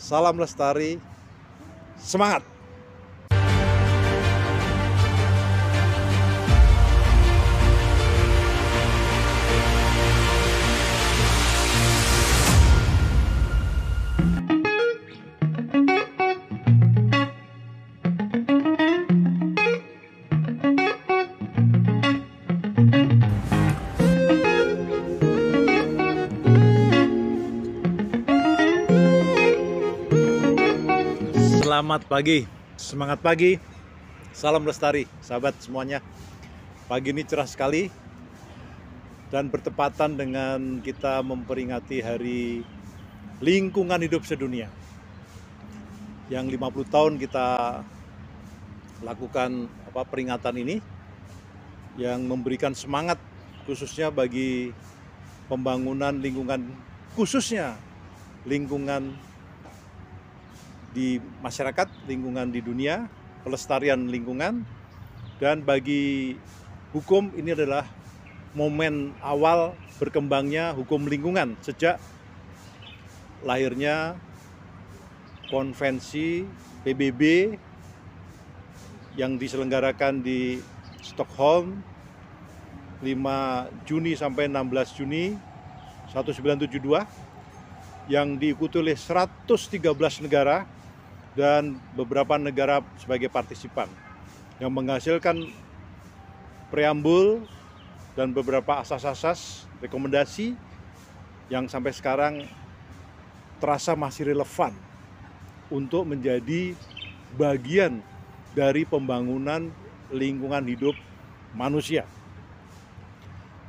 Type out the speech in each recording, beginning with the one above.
Salam lestari, semangat! Selamat pagi, semangat pagi, salam lestari, sahabat semuanya. Pagi ini cerah sekali dan bertepatan dengan kita memperingati Hari Lingkungan Hidup Sedunia. Yang 50 tahun kita lakukan peringatan ini, yang memberikan semangat khususnya bagi pembangunan lingkungan, khususnya lingkungan di masyarakat, lingkungan di dunia, pelestarian lingkungan. Dan bagi hukum, ini adalah momen awal berkembangnya hukum lingkungan sejak lahirnya konvensi PBB yang diselenggarakan di Stockholm 5 Juni sampai 16 Juni 1972 yang diikuti oleh 113 negara dan beberapa negara sebagai partisipan, yang menghasilkan preambul dan beberapa asas-asas rekomendasi yang sampai sekarang terasa masih relevan untuk menjadi bagian dari pembangunan lingkungan hidup manusia.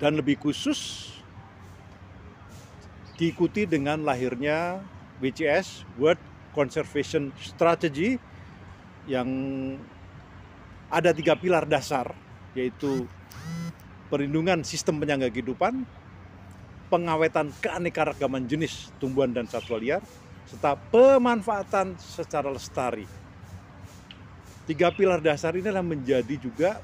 Dan lebih khusus diikuti dengan lahirnya WCS, World Conservation Strategy, yang ada 3 pilar dasar, yaitu perlindungan sistem penyangga kehidupan, pengawetan keanekaragaman jenis tumbuhan dan satwa liar, serta pemanfaatan secara lestari. 3 pilar dasar ini adalah menjadi juga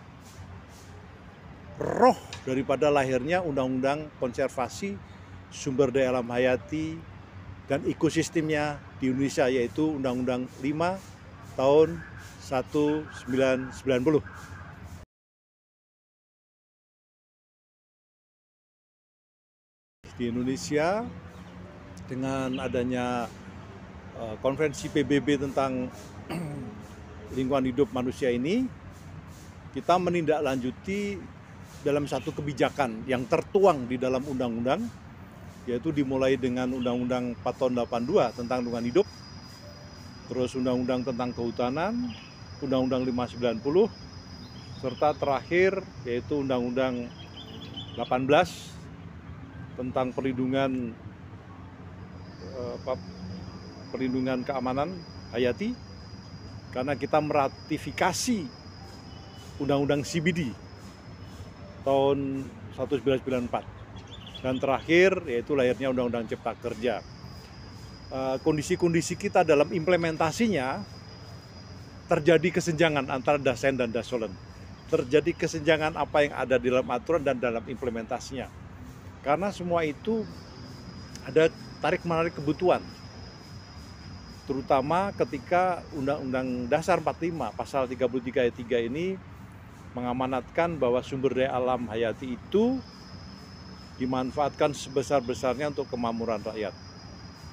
roh daripada lahirnya Undang-Undang Konservasi Sumber Daya Alam Hayati dan Ekosistemnya di Indonesia, yaitu Undang-Undang 5 tahun 1990. Di Indonesia, dengan adanya konvensi PBB tentang lingkungan hidup manusia ini, kita menindaklanjuti dalam satu kebijakan yang tertuang di dalam undang-undang, yaitu dimulai dengan Undang-Undang 4 tahun 82 tentang lingkungan hidup, terus Undang-Undang tentang kehutanan, Undang-Undang 590, serta terakhir yaitu Undang-Undang 18 tentang perlindungan keamanan hayati, karena kita meratifikasi Undang-Undang CBD tahun 1994. Dan terakhir yaitu lahirnya Undang-Undang Cipta Kerja. Kondisi-kondisi kita dalam implementasinya terjadi kesenjangan antara dasen dan dasolen. Terjadi kesenjangan apa yang ada di dalam aturan dan dalam implementasinya. Karena semua itu ada tarik-menarik kebutuhan. Terutama ketika Undang-Undang Dasar 45 pasal 33 ayat 3 ini mengamanatkan bahwa sumber daya alam hayati itu dimanfaatkan sebesar-besarnya untuk kemakmuran rakyat.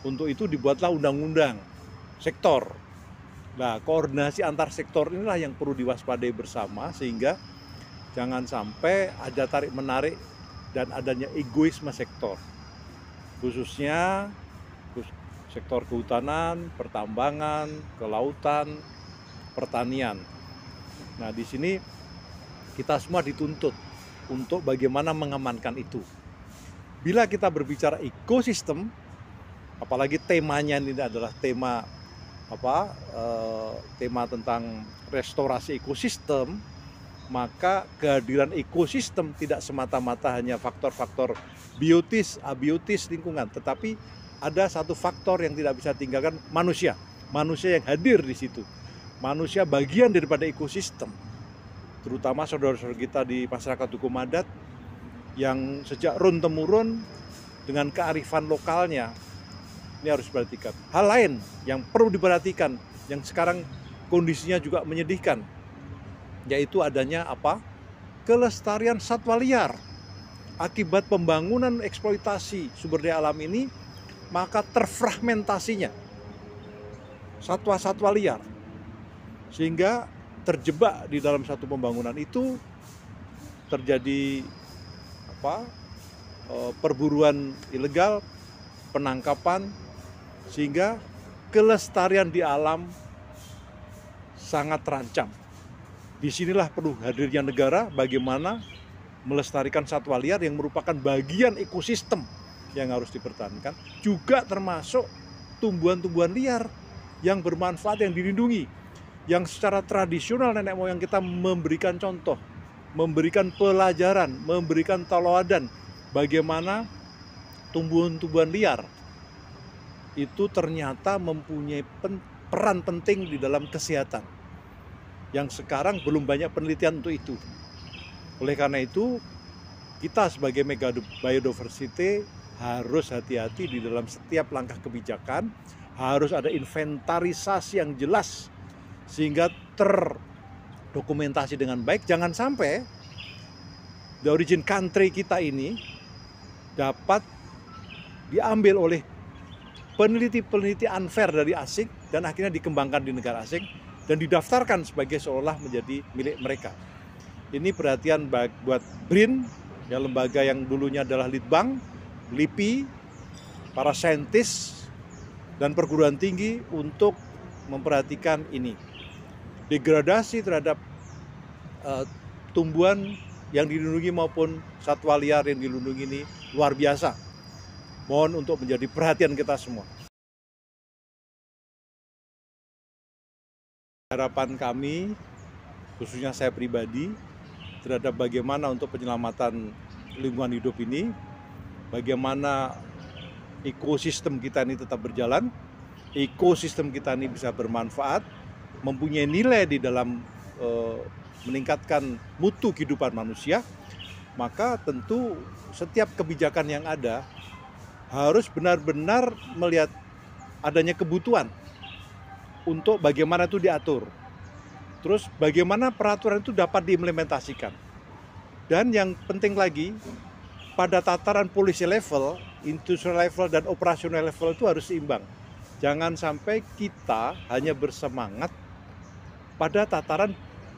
Untuk itu dibuatlah undang-undang sektor. Nah, koordinasi antar sektor inilah yang perlu diwaspadai bersama, sehingga jangan sampai ada tarik-menarik dan adanya egoisme sektor. Khususnya sektor kehutanan, pertambangan, kelautan, pertanian. Nah, di sini kita semua dituntut untuk bagaimana mengamankan itu. Bila kita berbicara ekosistem, apalagi temanya ini adalah tema tentang restorasi ekosistem, maka kehadiran ekosistem tidak semata-mata hanya faktor-faktor biotis, abiotis lingkungan, tetapi ada satu faktor yang tidak bisa tinggalkan, manusia. Manusia yang hadir di situ. Manusia bagian daripada ekosistem. Terutama saudara-saudara kita di masyarakat hukum adat yang sejak turun-temurun dengan kearifan lokalnya Ini harus diperhatikan. Hal lain yang perlu diperhatikan, yang sekarang kondisinya juga menyedihkan, yaitu adanya apa? Kelestarian satwa liar. Akibat pembangunan eksploitasi sumber daya alam ini, maka terfragmentasinya satwa-satwa liar, sehingga terjebak di dalam satu pembangunan itu terjadi perburuan ilegal, penangkapan, sehingga kelestarian di alam sangat terancam. Disinilah perlu hadirnya negara bagaimana melestarikan satwa liar yang merupakan bagian ekosistem yang harus dipertahankan, juga termasuk tumbuhan-tumbuhan liar yang bermanfaat, yang dilindungi, yang secara tradisional nenek moyang kita memberikan contoh, memberikan pelajaran, memberikan teladan bagaimana tumbuhan-tumbuhan liar itu ternyata mempunyai peran penting di dalam kesehatan, yang sekarang belum banyak penelitian untuk itu. Oleh karena itu, kita sebagai mega biodiversity harus hati-hati di dalam setiap langkah kebijakan, harus ada inventarisasi yang jelas sehingga terdokumentasi dengan baik. Jangan sampai the origin country kita ini dapat diambil oleh peneliti-peneliti unfair dari asing dan akhirnya dikembangkan di negara asing dan didaftarkan sebagai seolah menjadi milik mereka. Ini perhatian buat BRIN, ya, lembaga yang dulunya adalah Litbang, LIPI, para saintis dan perguruan tinggi untuk memperhatikan ini. Degradasi terhadap tumbuhan yang dilindungi maupun satwa liar yang dilindungi ini luar biasa. Mohon untuk menjadi perhatian kita semua. Harapan kami, khususnya saya pribadi, terhadap bagaimana untuk penyelamatan lingkungan hidup ini, bagaimana ekosistem kita ini tetap berjalan, ekosistem kita ini bisa bermanfaat, mempunyai nilai di dalam meningkatkan mutu kehidupan manusia, maka tentu setiap kebijakan yang ada harus benar-benar melihat adanya kebutuhan untuk bagaimana itu diatur. Terus bagaimana peraturan itu dapat diimplementasikan. Dan yang penting lagi, pada tataran policy level, industrial level, dan operational level itu harus seimbang. Jangan sampai kita hanya bersemangat pada tataran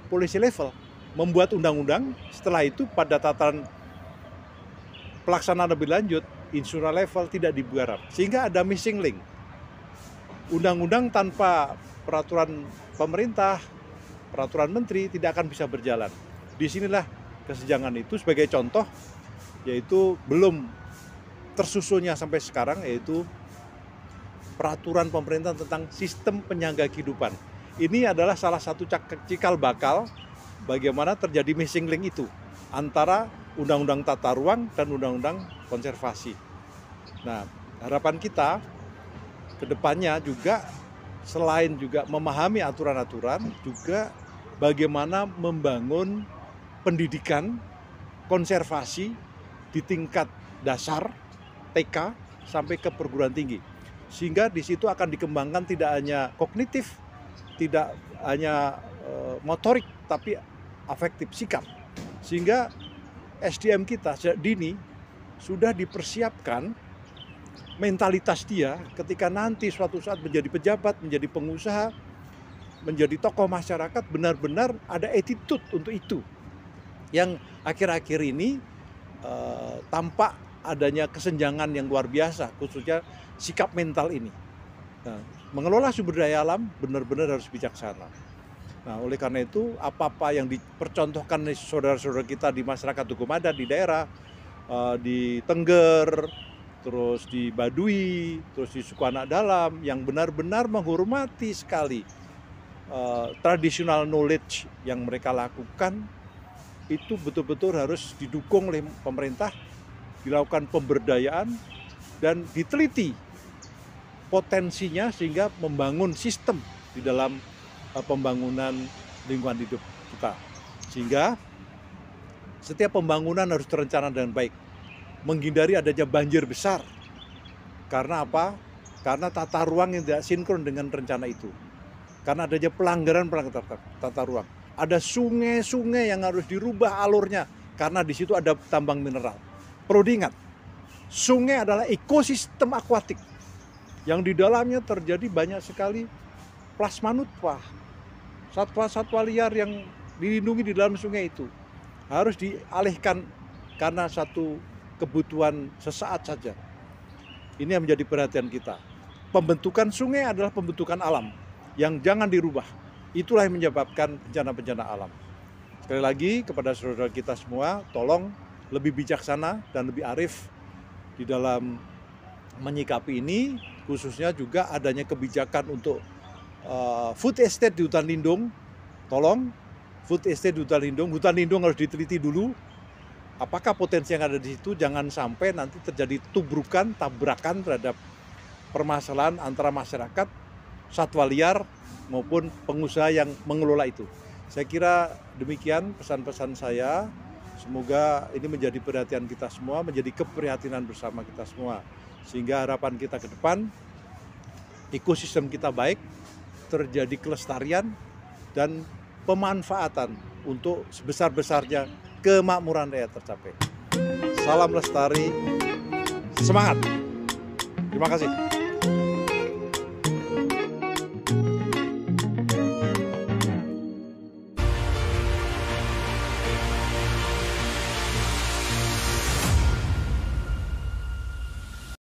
policy level, membuat undang-undang, setelah itu pada tataran pelaksanaan lebih lanjut, industrial level tidak digarap. Sehingga ada missing link. Undang-undang tanpa peraturan pemerintah, peraturan menteri tidak akan bisa berjalan. Disinilah kesenjangan itu sebagai contoh, yaitu belum tersusunnya sampai sekarang, yaitu peraturan pemerintah tentang sistem penyangga kehidupan. Ini adalah salah satu cikal bakal bagaimana terjadi missing link itu antara undang-undang tata ruang dan undang-undang konservasi. Nah, harapan kita ke depannya juga selain juga memahami aturan-aturan, juga bagaimana membangun pendidikan konservasi di tingkat dasar TK sampai ke perguruan tinggi, sehingga di situ akan dikembangkan tidak hanya kognitif, tidak hanya motorik, tapi afektif, sikap, sehingga SDM kita sejak dini sudah dipersiapkan mentalitas dia ketika nanti suatu saat menjadi pejabat, menjadi pengusaha, menjadi tokoh masyarakat, benar-benar ada attitude untuk itu. Yang akhir-akhir ini tampak adanya kesenjangan yang luar biasa, khususnya sikap mental ini. Nah, mengelola sumber daya alam benar-benar harus bijaksana. Nah, oleh karena itu, apa-apa yang dipercontohkan oleh saudara-saudara kita di masyarakat hukum adat, di daerah, di Tengger, terus di Baduy, terus di suku anak dalam, yang benar-benar menghormati sekali traditional knowledge yang mereka lakukan, itu betul-betul harus didukung oleh pemerintah, dilakukan pemberdayaan, dan diteliti potensinya sehingga membangun sistem di dalam pembangunan lingkungan hidup kita. Sehingga setiap pembangunan harus terencana dengan baik, menghindari adanya banjir besar. Karena apa? karena tata ruang yang tidak sinkron dengan rencana itu. Karena adanya pelanggaran tata ruang. Ada sungai-sungai yang harus dirubah alurnya karena di situ ada tambang mineral. Perlu diingat, sungai adalah ekosistem akuatik yang di dalamnya terjadi banyak sekali plasmanutpa, satwa-satwa liar yang dilindungi di dalam sungai itu. Harus dialihkan karena satu kebutuhan sesaat saja. Ini yang menjadi perhatian kita. Pembentukan sungai adalah pembentukan alam yang jangan dirubah. Itulah yang menyebabkan bencana-bencana alam. Sekali lagi kepada saudara kita semua, tolong lebih bijaksana dan lebih arif di dalam menyikapi ini, khususnya juga adanya kebijakan untuk food estate di hutan lindung. Tolong, food estate di hutan lindung harus diteliti dulu. Apakah potensi yang ada di situ, jangan sampai nanti terjadi tubrukan, tabrakan terhadap permasalahan antara masyarakat, satwa liar, maupun pengusaha yang mengelola itu. Saya kira demikian pesan-pesan saya. Semoga ini menjadi perhatian kita semua, menjadi keprihatinan bersama kita semua. Sehingga harapan kita ke depan, ekosistem kita baik, terjadi kelestarian dan pemanfaatan untuk sebesar-besarnya kemakmuran rakyat tercapai. Salam lestari, semangat. Terima kasih.